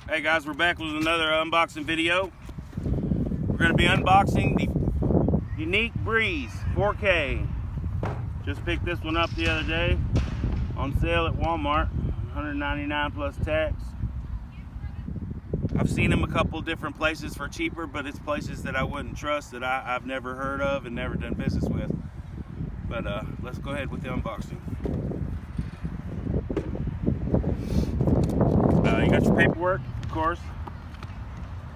Hey guys, we're back with another unboxing video. We're going to be unboxing the Yuneec Breeze 4K. Just picked this one up the other day on sale at Walmart, $199 plus tax. I've seen them a couple different places for cheaper, but it's places that I wouldn't trust, that I've never heard of and never done business with. But let's go ahead with the unboxing. You got your paperwork, of course.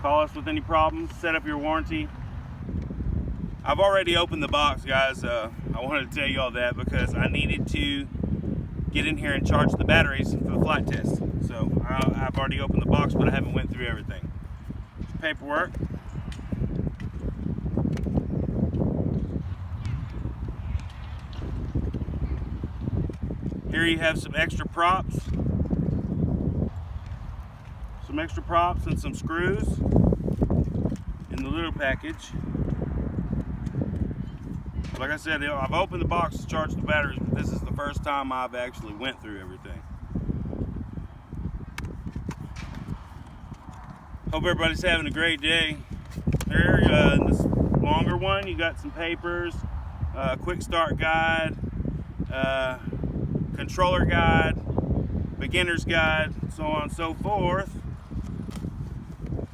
Call us with any problems, set up your warranty. I've already opened the box, guys. I wanted to tell you all that because I needed to get in here and charge the batteries for the flight test. So I've already opened the box, but I haven't went through everything. Paperwork. Here you have some extra props. Some extra props and some screws in the little package. Like I said, I've opened the box to charge the batteries, but this is the first time I've actually went through everything. Hope everybody's having a great day. There, in this longer one, you got some papers, quick start guide, controller guide, beginner's guide, so on and so forth.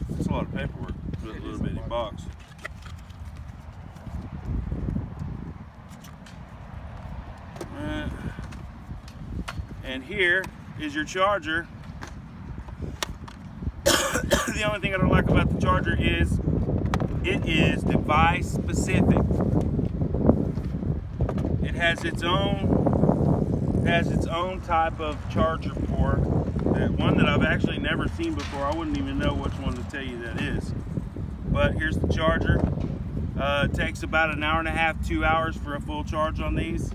That's a lot of paperwork for a little bitty box. And here is your charger. The only thing I don't like about the charger is it is device specific. It has its own type of charger port. One that I've actually never seen before. I wouldn't even know which one to tell you that is. But here's the charger. It takes about an hour and a half, 2 hours for a full charge on these.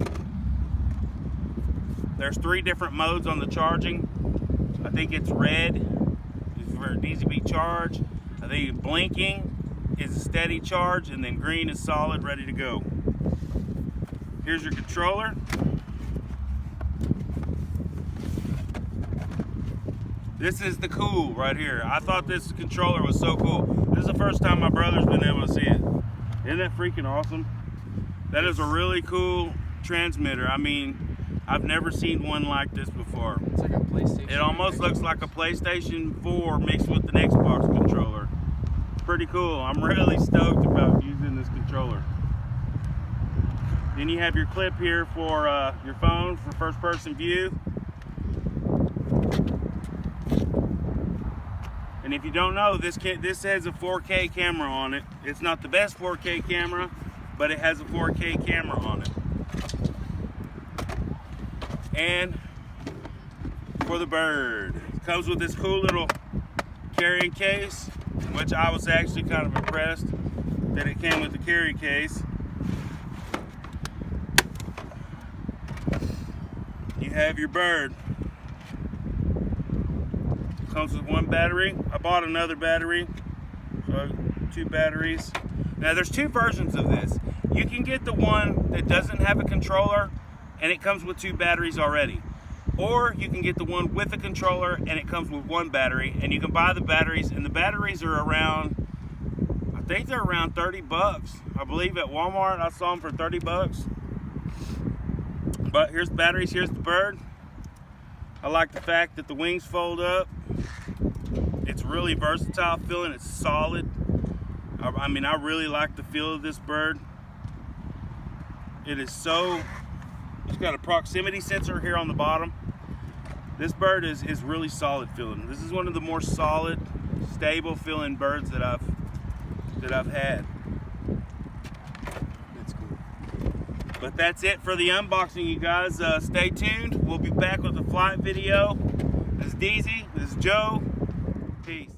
There's 3 different modes on the charging. I think it's red is for it needs to be charged. I think blinking is a steady charge, and then green is solid, ready to go. Here's your controller. This is the cool right here. I thought this controller was so cool. This is the first time my brother's been able to see it. Isn't that freaking awesome? That is a really cool transmitter. I mean, I've never seen one like this before. It's like a PlayStation. It almost looks like a PlayStation 4 mixed with an Xbox controller. Pretty cool. I'm really stoked about using this controller. Then you have your clip here for your phone for first person view. And if you don't know, this has a 4K camera on it. It's not the best 4K camera, but it has a 4K camera on it. And for the bird, it comes with this cool little carrying case, which I was actually kind of impressed that it came with the carry case. You have your bird. Comes with 1 battery. I bought another battery, so 2 batteries. Now there's 2 versions of this. You can get the one that doesn't have a controller and it comes with 2 batteries already. Or you can get the one with a controller and it comes with 1 battery, and you can buy the batteries, and the batteries are around, I think they're around 30 bucks. I believe at Walmart I saw them for 30 bucks. But here's the batteries, here's the bird. I like the fact that the wings fold up. It's really versatile feeling, it's solid. I mean, I really like the feel of this bird. It is so, it's got a proximity sensor here on the bottom. This bird is really solid feeling. This is one of the more solid, stable feeling birds that I've had. That's cool. But that's it for the unboxing, you guys. Stay tuned. We'll be back with a flight video. This is Deezy. This is Joe. Peace.